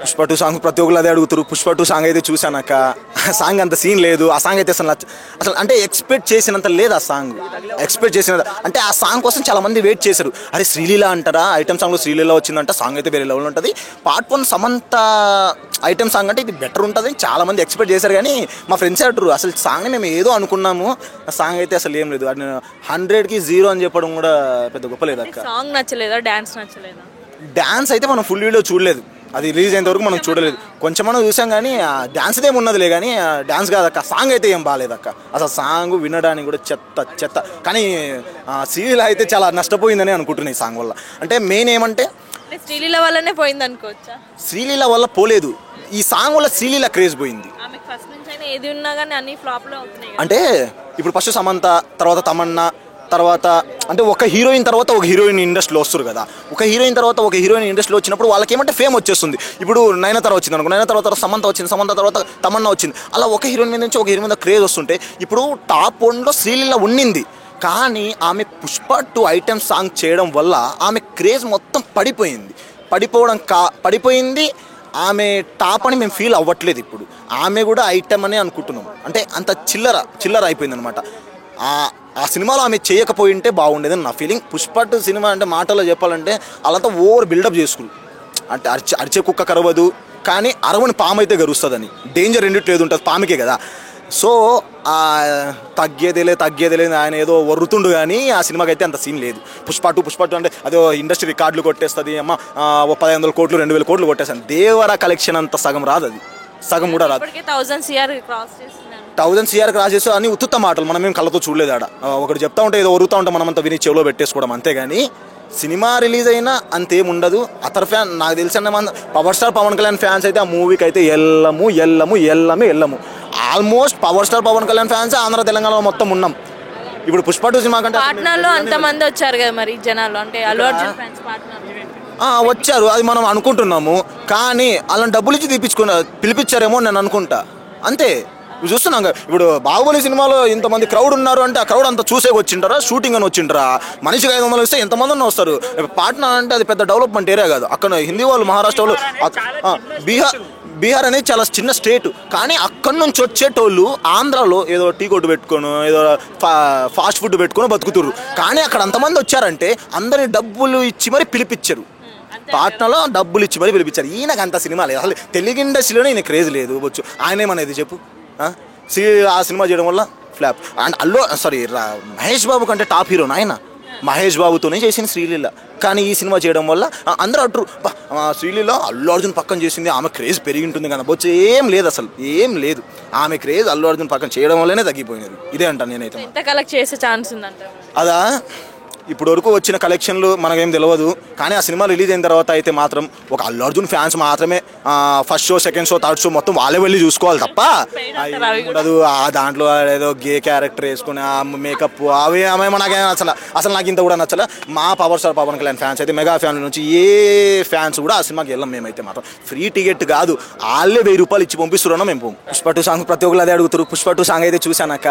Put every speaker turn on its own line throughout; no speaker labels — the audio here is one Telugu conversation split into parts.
పుష్ప 2 సాంగ్ ప్రతి ఒక్కరు అదే అడుగుతారు. పుష్ప 2 సాంగ్ అయితే చూసానక్క సాంగ్ అంత సీన్ లేదు. ఆ సాంగ్ అయితే అసలు అంటే ఎక్స్పెక్ట్ చేసినంత లేదు. ఆ సాంగ్ ఎక్స్పెక్ట్ చేసినంత అంటే ఆ సాంగ్ కోసం చాలా మంది వెయిట్ చేశారు. అరే శ్రీలీల అంటారా, ఐటమ్ సాంగ్లో శ్రీలీల వచ్చిందంట, సాంగ్ అయితే వేరే లెవెల్ ఉంటుంది. పార్ట్ 1 సమంత ఐటమ్ సాంగ్ అంటే ఇది బెటర్ ఉంటుంది చాలా మంది ఎక్స్పెక్ట్ చేశారు. కానీ మా ఫ్రెండ్స్ అంటారు అసలు సాంగ్ని మేము ఏదో అనుకున్నాము, ఆ సాంగ్ అయితే అసలు ఏం లేదు. 100కి 0 అని చెప్పడం కూడా పెద్ద గొప్ప లేదు అక్క.
సాంగ్ నచ్చలేదా, డాన్స్ నచ్చలేదా?
డాన్స్ అయితే మనం ఫుల్ వీడియో చూడలేదు, అది రిలీజ్ అయినంత వరకు మనం చూడలేదు. కొంచెం మనం చూసాం కానీ డాన్స్ ఏమి ఉన్నదిలే, కానీ డాన్స్ కాదక్క. సాంగ్ అయితే ఏం బాగాలేదక్క. అసలు సాంగ్ వినడానికి కూడా చెత్త. కానీ సీరియల్ అయితే చాలా నష్టపోయిందని అనుకుంటున్నాయి ఈ సాంగ్ వల్ల. అంటే మెయిన్ ఏమంటే
శ్రీలీల వల్లనే పోయింది అనుకోవచ్చా?
శ్రీలీల వల్ల పోలేదు, ఈ సాంగ్ వల్ల శ్రీలీల క్రేజ్ పోయింది.
ఆమె ఫస్ట్ నుంచి అయినా ఏది ఉన్నా కానీ అన్ని ఫ్లాప్లో అవుతున్నాయి.
అంటే ఇప్పుడు ఫస్ట్ సమంత, తర్వాత తమన్నా, తర్వాత అంటే ఒక హీరోయిన్ తర్వాత ఒక హీరోయిన్ ఇండస్ట్రీలో వస్తారు కదా. ఒక హీరోయిన్ తర్వాత ఒక హీరోయిన్ ఇండస్ట్రీలో వచ్చినప్పుడు వాళ్ళకి ఏమంటే ఫేమ్ వచ్చేస్తుంది. ఇప్పుడు నయనతార వచ్చింది అనుకో, నయనతార తర్వాత సమంత వచ్చింది, సమంత తర్వాత తమన్నా వచ్చింది. అలా ఒక హీరోయిన్ మీద నుంచి ఒక హీరోయిన్ మీద క్రేజ్ వస్తుంటే ఇప్పుడు టాప్ 1లో శ్రీలీల ఉండింది. కానీ ఆమె పుష్ప 2 ఐటమ్ సాంగ్ చేయడం వల్ల ఆమె క్రేజ్ మొత్తం పడిపోయింది. ఆమె టాప్ అని మేము ఫీల్ అవ్వట్లేదు. ఇప్పుడు ఆమె కూడా ఐటమ్ అని అనుకుంటున్నాం. అంటే అంత చిల్లర అయిపోయింది అనమాట. ఆ సినిమాలో ఆమె చేయకపోయింటే బాగుండేదని నా ఫీలింగ్. పుష్ప 2 సినిమా అంటే మాటలో చెప్పాలంటే వాళ్ళంతా ఓవర్ బిల్డప్ చేసుకుని, అంటే అరిచే కుక్క కరవదు కానీ అరవని పాము అయితే గరుస్తుందని. డేంజర్ రెండిట్లో ఏది ఉంటుంది, పాముకే కదా. సో తగ్గేదేలే ఆయన ఏదో వర్రుతుండు, కానీ ఆ సినిమాకి అయితే అంత సీన్ లేదు. పుష్ప 2 అంటే అదో ఇండస్ట్రీ రికార్డులు కొట్టేస్తుంది అమ్మ. 1500 కోట్లు 2000 కోట్లు కొట్టేస్తాను. దేవర కలెక్షన్ అంత సగం రాదు, అది సగం కూడా రాదు.
1000 CR
క్రాస్ చేస్తే అని ఉత్తుత్త మాటలు, మనం ఏం కళ్ళతో చూడలేదు. ఆడ ఒకటి చెప్తా ఉంటే ఏదో ఒరుగుతూ ఉంటే మనమంతా విని చెవిలో పెట్టేసుకోవడం అంతేగాని సినిమా రిలీజ్ అయినా అంతేం ఉండదు. అతర్ ఫ్యాన్ నాకు తెలిసిన power star Pawan Kalyan fans అయితే ఆ మూవీకి అయితే వెళ్ళము. Almost power star Pawan Kalyan fans Andhra తెలంగాణలో మొత్తం ఉన్నాం. ఇప్పుడు పుష్ప 2 సినిమా కంటే
పాట్నాలో అంతమంది వచ్చారు కదా మరి జనాలు, అంటే అల్లు అర్జున్ ఫ్యాన్స్ పాట్నాలో
వచ్చారు, అది మనం అనుకుంటున్నాము. కానీ వాళ్ళని డబ్బులు ఇచ్చి పిలిపించారేమో నేను అనుకుంటా, అంతే. చూస్తున్నాం ఇప్పుడు బాహుబలి సినిమాలో ఇంతమంది క్రౌడ్ ఉన్నారు అంటే ఆ క్రౌడ్ అంతా చూసే వచ్చింటారా, షూటింగ్ అని వచ్చింటారా? మనిషికి 500 ఇస్తే ఎంతమంది అన్న వస్తారు. పాట్నా అంటే అది పెద్ద డెవలప్మెంట్ ఏరియా కాదు. అక్కడ హిందీ వాళ్ళు, మహారాష్ట్ర వాళ్ళు, బీహార్ అనేది చాలా చిన్న స్టేట్. కానీ అక్కడి నుంచి వచ్చేటోళ్ళు ఆంధ్రాలో ఏదో టీ కొట్టు పెట్టుకోను, ఏదో ఫాస్ట్ ఫుడ్ పెట్టుకొని బతుకుతురు. కానీ అక్కడ అంతమంది వచ్చారంటే అందరిని డబ్బులు ఇచ్చి మరి పిలిపించారు. పాట్నాలో డబ్బులు ఇచ్చి మరి పిలిపించారు. ఈయనకు అంత సినిమా లేదు, అసలు తెలుగు ఇండస్ట్రీలోనే ఈయన క్రేజ్ లేదు. వచ్చు ఆయన ఏమనేది చెప్పు. ఆ సినిమా చేయడం వల్ల ఫ్లాప్. అండ్ మహేష్ బాబు కంటే టాప్ హీరోని ఆయన. మహేష్ బాబుతోనే చేసింది శ్రీలీల, కానీ ఈ సినిమా చేయడం వల్ల అందరూ అంటారు శ్రీలీల అల్లు అర్జున్ పక్కన చేసింది, ఆమె క్రేజ్ పెరిగి ఉంటుంది కదా. బొచ్చు ఏం లేదు. ఆమె క్రేజ్ అల్లు అర్జున్ పక్కన చేయడం వల్లనే తగ్గిపోయినది. ఇదే అంటాను నేనైతే.
ఎంత కలెక్ట్ చేసే ఛాన్స్ ఉందంట
అదా? ఇప్పుడు వరకు వచ్చిన కలెక్షన్లు మనకేం తెలియదు. కానీ ఆ సినిమా రిలీజ్ అయిన తర్వాత అయితే మాత్రం ఒక అల్లు అర్జున్ ఫ్యాన్స్ మాత్రమే first show, second show, third show మొత్తం వాళ్ళే వెళ్ళి చూసుకోవాలి తప్ప ఉండదు. దాంట్లో ఏదో గే క్యారెక్టర్ వేసుకుని ఆ మేకప్ అవి ఏమేమో నాకేం అసలు నాకు ఇంత కూడా నచ్చలే. మా power star Pawan Kalyan fans అయితే, మెగా ఫ్యామిలీ నుంచి ఏ ఫ్యాన్స్ కూడా ఆ సినిమాకి వెళ్ళాం. మేమైతే మాత్రం ఫ్రీ టికెట్ కాదు, వాళ్ళే 1000 రూపాయలు ఇచ్చి పంపిస్తున్నాం మేము. పుష్ప 2 సాంగ్ ప్రతి ఒక్కరు అదే అడుగుతారు. పుష్ప 2 సాంగ్ అయితే చూసానక్క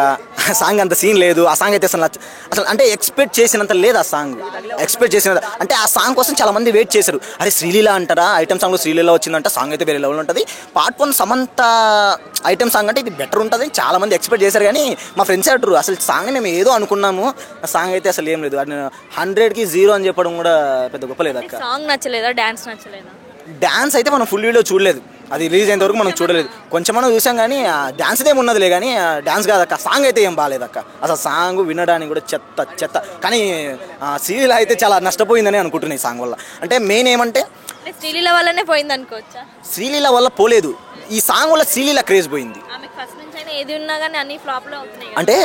సాంగ్ అంత సీన్ లేదు. ఆ సాంగ్ అయితే అసలు అంటే ఎక్స్పెక్ట్ చేసినంత లేదు. ఆ సాంగ్ ఎక్స్పెక్ట్ చేసిన అంటే ఆ సాంగ్ కోసం చాలా మంది వెయిట్ చేశారు. అరే శ్రీలీల అంటారా, ఐటమ్ సాంగ్లో శ్రీలీల వచ్చిందంట, సాంగ్ అయితే వేరే లెవెల్ ఉంటుంది. పార్ట్ 1 సమంత ఐటమ్ సాంగ్ అంటే ఇది బెటర్ ఉంటుంది చాలా మంది ఎక్స్పెక్ట్ చేశారు. కానీ మా ఫ్రెండ్స్ అంటారు అసలు సాంగ్ మేము ఏదో అనుకున్నాము, ఆ సాంగ్ అయితే అసలు ఏం లేదు. 100కి 0 అని చెప్పడం కూడా పెద్ద గొప్ప లేదు అక్క.
సాంగ్ నచ్చలేదా, డాన్స్ నచ్చలేదా?
డాన్స్ అయితే మనం ఫుల్ వీడియో చూడలేదు, అది రిలీజ్ అయినంత వరకు మనం చూడలేదు. కొంచెం మనం చూసాం కానీ డాన్స్ ఏమి ఉన్నదిలే, కానీ డాన్స్ కాదక్క. సాంగ్ అయితే ఏం బాగాలేదక్క. అసలు సాంగ్ వినడానికి కూడా చెత్త. కానీ సీరియల్ అయితే చాలా నష్టపోయిందని అనుకుంటున్నాయి ఈ సాంగ్ వల్ల. అంటే మెయిన్ ఏమంటే
శ్రీలీల వల్లనే పోయింది అనుకోవచ్చా?
శ్రీలీల వల్ల పోలేదు, ఈ సాంగ్ వల్ల శ్రీలీల క్రేజ్ పోయింది.
ఫస్ట్ నుంచి అయినా ఏది ఉన్నా కానీ అన్ని ఫ్లాప్లో అవుతున్నాయి.
అంటే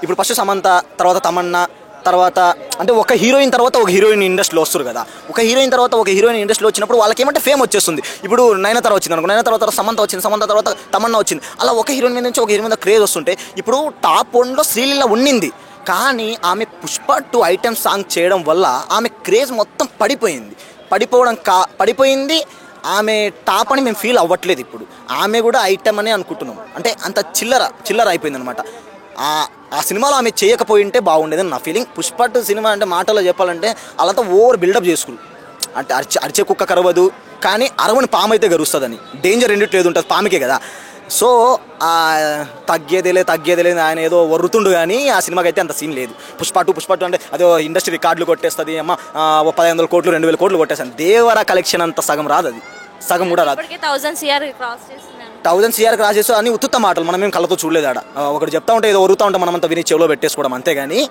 ఇప్పుడు ఫస్ట్ సమంత, తర్వాత తమన్నా, తర్వాత అంటే ఒక హీరోయిన్ తర్వాత ఒక హీరోయిన్ ఇండస్ట్రీలో వస్తారు కదా. ఒక హీరోయిన్ తర్వాత ఒక హీరోయిన్ ఇండస్ట్రీలో వచ్చినప్పుడు వాళ్ళకి ఏమంటే ఫేమ్ వచ్చేస్తుంది. ఇప్పుడు నయనతార వచ్చింది అనుకో, నయనతార తర్వాత సమంత వచ్చింది, సమంత తర్వాత తమన్నా వచ్చింది. అలా ఒక హీరోయిన్ మీద నుంచి ఒక హీరోయిన్ మీద క్రేజ్ వస్తుంటే ఇప్పుడు టాప్ 1లో శ్రీలీల ఉండింది. కానీ ఆమె పుష్ప 2 ఐటమ్ సాంగ్ చేయడం వల్ల ఆమె క్రేజ్ మొత్తం పడిపోయింది. ఆమె టాప్ అని మేము ఫీల్ అవ్వట్లేదు. ఇప్పుడు ఆమె కూడా ఐటమ్ అని అనుకుంటున్నాం. అంటే అంత చిల్లర అయిపోయింది అనమాట. ఆ సినిమాలో ఆమె చేయకపోయింటే బాగుండేదని నా ఫీలింగ్. పుష్ప 2 సినిమా అంటే మాటలో చెప్పాలంటే వాళ్ళంతా ఓవర్ బిల్డప్ చేసుకుని, అంటే అరిచే కుక్క కరవదు కానీ అరవని పాము అయితే గరుస్తుందని. డేంజర్ రెండిట్లో ఏది ఉంటుంది, పాముకే కదా. సో తగ్గేదేలే ఆయన ఏదో వర్రుతుండు కానీ ఆ సినిమాకి అయితే అంత సీన్ లేదు. పుష్ప 2 అంటే అదో ఇండస్ట్రీ రికార్డులు కొట్టేస్తుంది అమ్మ. 1500 కోట్లు 2000 కోట్లు కొట్టేస్తాను. దేవర కలెక్షన్ అంత సగం రాదు, అది సగం కూడా రాదు. 1000 CR క్రాస్ చేస్తూ అన్ని ఉత్తుత్త మాటలు, మనం ఏం కళ్ళతో చూడలేదు ఆడ. ఒకటి చెప్తా ఉంటే ఏదో వరుతా ఉంటే మనమంతా విని చెవిలో పెట్టేసుకోవడం అంతేగాని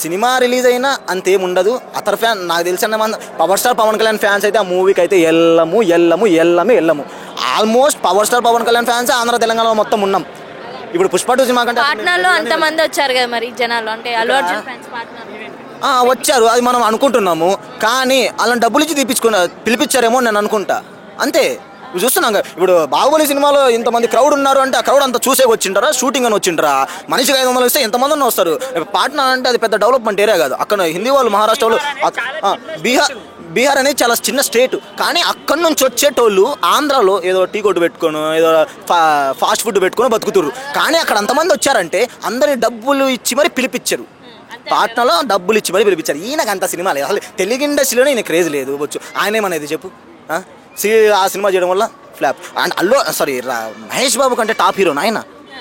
సినిమా రిలీజ్ అయినా అంతేం ఉండదు. అతని ఫ్యాన్ నాకు తెలిసిన power star Pawan Kalyan fans అయితే ఆ మూవీకి అయితే వెళ్ళము. Almost power star Pawan Kalyan fans Andhra తెలంగాణలో మొత్తం ఉన్నాం. ఇప్పుడు పుష్ప 2 సినిమా కంటే
పాట్నాలో అంతమంది వచ్చారు కదా మరి జనాలు, అంటే అల్లు అర్జున్ ఫ్యాన్స్ పాట్నాలో
వచ్చారు, అది మనం అనుకుంటున్నాము. కానీ అలా డబ్బులు ఇచ్చి పిలిపించారేమో నేను అనుకుంటా, అంతే. చూస్తున్నాం ఇప్పుడు బాహుబలి సినిమాలో ఇంతమంది క్రౌడ్ ఉన్నారు అంటే ఆ క్రౌడ్ అంతా చూసే వచ్చింటారా, షూటింగ్ అని వచ్చింటారా? మనిషికి 500 ఇస్తే ఎంతమంది వస్తారు? పాట్నా అంటే అది పెద్ద డెవలప్మెంట్ ఏరియా కాదు. అక్కడ హిందీ వాళ్ళు, మహారాష్ట్ర వాళ్ళు, బీహార్ అనేది చాలా చిన్న స్టేట్. కానీ అక్కడి నుంచి వచ్చేటోళ్ళు ఆంధ్రాలో ఏదో టీ కొట్టు పెట్టుకొని ఏదో ఫాస్ట్ ఫుడ్ పెట్టుకొని బతుకుతున్నారు. కానీ అక్కడ అంతమంది వచ్చారంటే అందరిని డబ్బులు ఇచ్చి మరి పిలిపించారు. పాట్నాలో డబ్బులు ఇచ్చి మరి పిలిపించారు. ఈయనకు అంత సినిమా లేదు, అసలు తెలుగు ఇండస్ట్రీలోనే ఈయన క్రేజ్ లేదు. వచ్చు ఆయన ఏమనేది చెప్పు. ఆ సినిమా చేయడం వల్ల ఫ్లాప్. అండ్ మహేష్ బాబు కంటే టాప్ హీరో ఆయన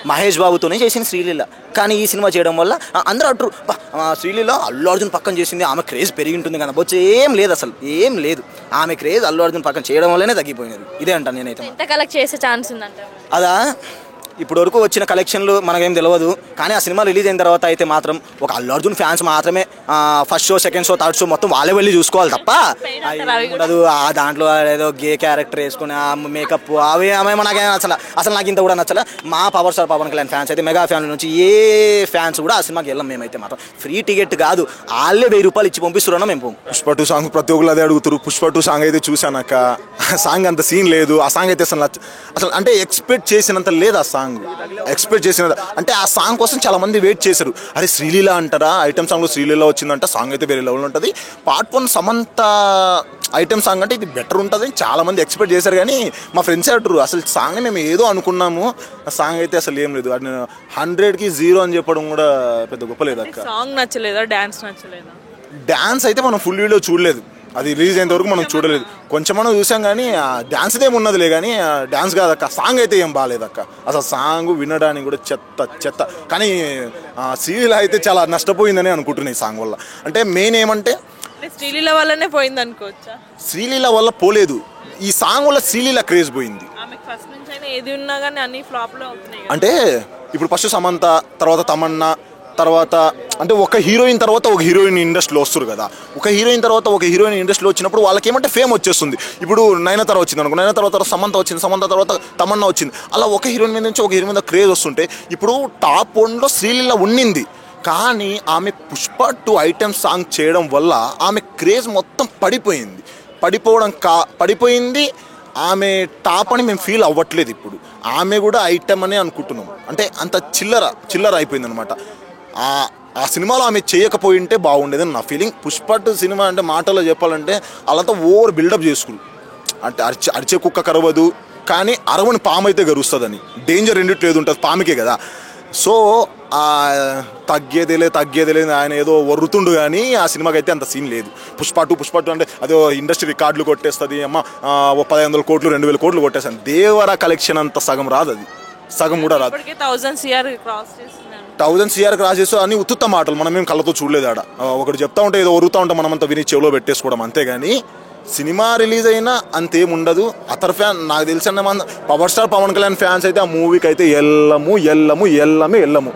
మహేష్ బాబుతోనే చేసింది శ్రీలీల. కానీ ఈ సినిమా చేయడం వల్ల అందరూ అంటారు శ్రీలీల అల్లు అర్జున్ పక్కన చేసింది, ఆమె క్రేజ్ పెరిగి ఉంటుంది కానీ బొచ్చు ఏం లేదు, అసలు ఏం లేదు. ఆమె క్రేజ్ అల్లు అర్జున్ పక్కన చేయడం వల్లనే తగ్గిపోయినది. ఇదే అంటాను నేనైతే.
ఎంత కలెక్ట్ చేసే ఛాన్స్ ఉందంట
అదా? ఇప్పుడు వరకు వచ్చిన కలెక్షన్లు మనకేం తెలియదు. కానీ ఆ సినిమా రిలీజ్ అయిన తర్వాత అయితే మాత్రం ఒక అల్లు అర్జున్ ఫ్యాన్స్ మాత్రమే first show, second show, third show మొత్తం వాళ్ళే వెళ్ళి చూసుకోవాలి తప్ప ఉండదు. ఆ దాంట్లో ఏదో గే క్యారెక్టర్ వేసుకుని ఆ మేకప్ అవి ఏమేమో నాకేం అసలు నాకు ఇంత కూడా నచ్చలే. మా power star Pawan Kalyan fans అయితే మెగా ఫ్యామిలీ నుంచి ఏ ఫ్యాన్స్ కూడా ఆ సినిమాకి వెళ్ళాం. మేమైతే మాత్రం ఫ్రీ టికెట్ కాదు, వాళ్ళే 1000 రూపాయలు ఇచ్చి పంపిస్తున్నాం మేము.
పుష్ప 2 సాంగ్ ప్రతి ఒక్కరు అదే అడుగుతారు. పుష్ప 2 సాంగ్ అయితే చూసానక్క, సాంగ్ అంత సీన్ లేదు. ఆ సాంగ్ అయితే అసలు అంటే ఎక్స్పెక్ట్ చేసినంత లేదు. ఆ సాంగ్ ఎక్స్పెక్ట్ చేసినంత అంటే ఆ సాంగ్ కోసం చాలా మంది వెయిట్ చేశారు. అరే శ్రీలీల అంటారా, ఐటమ్ సాంగ్లో శ్రీలీల వచ్చిందంట, సాంగ్ అయితే వేరే లెవెల్ ఉంటుంది. పార్ట్ 1 సమంత ఐటమ్ సాంగ్ అంటే ఇది బెటర్ ఉంటుంది చాలా మంది ఎక్స్పెక్ట్ చేశారు. కానీ మా ఫ్రెండ్స్ అంటారు అసలు సాంగ్ మేము ఏదో అనుకున్నాము, ఆ సాంగ్ అయితే అసలు ఏం లేదు. అది 100కి 0 అని చెప్పడం కూడా పెద్ద గొప్ప లేదు అక్క.
సాంగ్ నచ్చలేదా, డాన్స్ నచ్చలేదా?
డాన్స్ అయితే మనం ఫుల్ వీడియో చూడలేదు, అది రిలీజ్ అయినంత వరకు మనం చూడలేదు. కొంచెం మనం చూసాం కానీ డాన్స్ ఏమి ఉన్నదిలే. కానీ డాన్స్ కాదక్క, సాంగ్ అయితే ఏం బాగాలేదక్క. అసలు సాంగ్ వినడానికి కూడా చెత్త. కానీ శ్రీలీల అయితే చాలా నష్టపోయిందని అనుకుంటున్నాయి ఈ సాంగ్ వల్ల. అంటే మెయిన్ ఏమంటే
శ్రీలీల వల్లనే పోయింది అనుకోవచ్చా?
శ్రీలీల వల్ల పోలేదు, ఈ సాంగ్ వల్ల శ్రీలీల క్రేజ్ పోయింది.
ఆమెకు ఫస్ట్ నుంచి అయినా ఏది ఉన్నా కానీ అన్ని ఫ్లాప్లో అవుతున్నాయి.
అంటే ఇప్పుడు ఫస్ట్ సమంత, తర్వాత తమన్నా, తర్వాత అంటే ఒక హీరోయిన్ తర్వాత ఒక హీరోయిన్ ఇండస్ట్రీలో వస్తారు కదా. ఒక హీరోయిన్ తర్వాత ఒక హీరోయిన్ ఇండస్ట్రీలో వచ్చినప్పుడు వాళ్ళకి ఏమంటే ఫేమ్ వచ్చేస్తుంది. ఇప్పుడు నయనతార వచ్చింది అనుకో, నయనతార తర్వాత సమంత వచ్చింది, సమంత తర్వాత తమన్నా వచ్చింది. అలా ఒక హీరోయిన్ మీద నుంచి ఒక హీరోయిన్ మీద క్రేజ్ వస్తుంటే ఇప్పుడు టాప్ 1లో శ్రీలీల ఉండింది. కానీ ఆమె పుష్ప 2 ఐటమ్ సాంగ్ చేయడం వల్ల ఆమె క్రేజ్ మొత్తం పడిపోయింది. ఆమె టాప్ అని మేము ఫీల్ అవ్వట్లేదు. ఇప్పుడు ఆమె కూడా ఐటమ్ అనే అనుకుంటున్నాం. అంటే అంత చిల్లర అయిపోయింది అనమాట. ఆ సినిమాలో ఆమె చేయకపోయింటే బాగుండేదని నా ఫీలింగ్. పుష్ప 2 సినిమా అంటే మాటలో చెప్పాలంటే వాళ్ళంతా ఓవర్ బిల్డప్ చేసుకున్నారు. అంటే అరిచే కుక్క కరవదు కానీ అరవని పాము అయితే గరుస్తుందని. డేంజర్ రెండిట్లో ఏది ఉంటుంది, పాముకే కదా. సో తగ్గేదేలే ఆయన ఏదో వర్రుతుండు కానీ ఆ సినిమాకి అయితే అంత సీన్ లేదు. పుష్ప 2 అంటే అదో ఇండస్ట్రీ రికార్డులు కొట్టేస్తుంది అమ్మ. 1500 కోట్లు 2000 కోట్లు కొట్టేస్తాను. దేవర కలెక్షన్ అంత సగం రాదు, అది సగం కూడా రాదు.
1000 CR
క్రాస్ చేస్తూ అన్ని ఉత్తుత్త మాటలు, మనం ఏం కళ్ళతో చూడలేదు ఆడ. ఒకటి చెప్తా ఉంటే ఏదో వరుతా ఉంటే మనమంతా విని చెవిలో పెట్టేసుకోవడం అంతేగాని సినిమా రిలీజ్ అయినా అంతేం ఉండదు. అతని ఫ్యాన్ నాకు తెలిసిన power star Pawan Kalyan fans అయితే ఆ మూవీకి అయితే వెళ్ళము.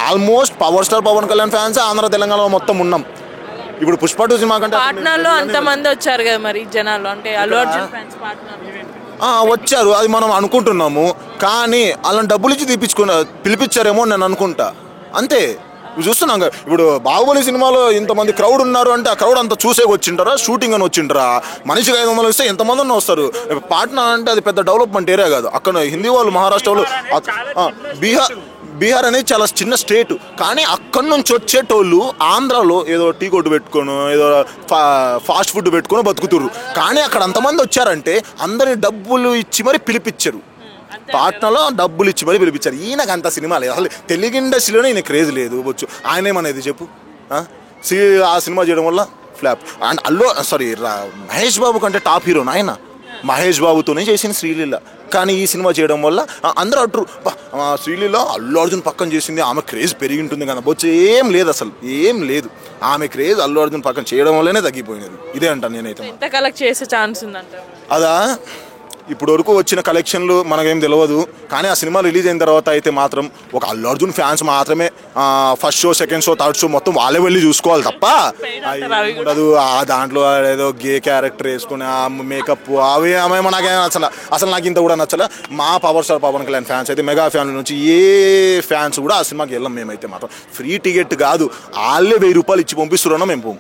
Almost power star Pawan Kalyan fans Andhra తెలంగాణలో మొత్తం ఉన్నాం. ఇప్పుడు పుష్ప 2 సినిమా కంటే
పాట్నాలో అంతమంది వచ్చారు కదా మరి జనాలు, అంటే అల్లు అర్జున్ ఫ్యాన్స్ పాట్నాలో
వచ్చారు, అది మనం అనుకుంటున్నాము. కానీ అలా డబ్బులు ఇచ్చి పిలిపించారేమో నేను అనుకుంటా, అంతే. చూస్తున్నాం ఇప్పుడు బాహుబలి సినిమాలో ఇంతమంది క్రౌడ్ ఉన్నారు అంటే ఆ క్రౌడ్ అంతా చూసే వచ్చింటారా, షూటింగ్ అని వచ్చింటారా? మనిషికి 500 ఇస్తే ఎంతమంది వస్తారు? పాట్నా అంటే అది పెద్ద డెవలప్మెంట్ ఏరియా కాదు. అక్కడ హిందీ వాళ్ళు, మహారాష్ట్ర వాళ్ళు, బీహార్ అనేది చాలా చిన్న స్టేట్. కానీ అక్కడి నుంచి వచ్చేటోళ్ళు ఆంధ్రాలో ఏదో టీ కొట్టు పెట్టుకొని ఏదో ఫాస్ట్ ఫుడ్ పెట్టుకొని బతుకుతున్నారు. కానీ అక్కడ అంతమంది వచ్చారంటే అందరిని డబ్బులు ఇచ్చి మరి పిలిపించారు. పాట్నాలో డబ్బులు ఇచ్చి మరి పిలిపించారు. ఈయనకు అంత సినిమా లేదు, అసలు తెలుగు ఇండస్ట్రీలోనే ఈయన క్రేజ్ లేదు. వచ్చు ఆయన ఏమనేది చెప్పు. ఆ సినిమా చేయడం వల్ల ఫ్లాప్. అండ్ మహేష్ బాబు కంటే టాప్ హీరో ఆయన
మహేష్ బాబుతోనే చేసిన శ్రీలీల. కానీ ఈ సినిమా చేయడం వల్ల అందరూ అంటారు శ్రీలీల అల్లు అర్జున్ పక్కన చేసింది, ఆమె క్రేజ్ పెరిగి ఉంటుంది కదా. బొచ్చు ఏం లేదు, అసలు ఏం లేదు. ఆమె క్రేజ్ అల్లు అర్జున్ పక్కన చేయడం వల్లనే తగ్గిపోయినది. ఇదే అంటాను నేనైతే.
ఎంత కలెక్ట్ చేసే ఛాన్స్ ఉందంట?
అదా ఇప్పుడు వరకు వచ్చిన కలెక్షన్లు మనకేం తెలియదు, కానీ ఆ సినిమా రిలీజ్ అయిన తర్వాత అయితే మాత్రం ఒక అల్లు అర్జున్ ఫ్యాన్స్ మాత్రమే first show, second show, third show మొత్తం వాళ్ళే వెళ్ళి చూసుకోవాలి తప్ప ఉండదు. ఆ దాంట్లో ఏదో గే క్యారెక్టర్ వేసుకుని ఆ మేకప్ అవి ఏమేమో నాకేం అసలు నాకు ఇంత కూడా నచ్చలే. మా power star Pawan Kalyan fans అయితే మెగా ఫ్యామిలీ నుంచి ఏ ఫ్యాన్స్ కూడా ఆ సినిమాకి వెళ్ళాం. మేమైతే మాత్రం ఫ్రీ టికెట్ కాదు, వాళ్ళే 1000 రూపాయలు ఇచ్చి పంపిస్తున్నాం, మేము పోము.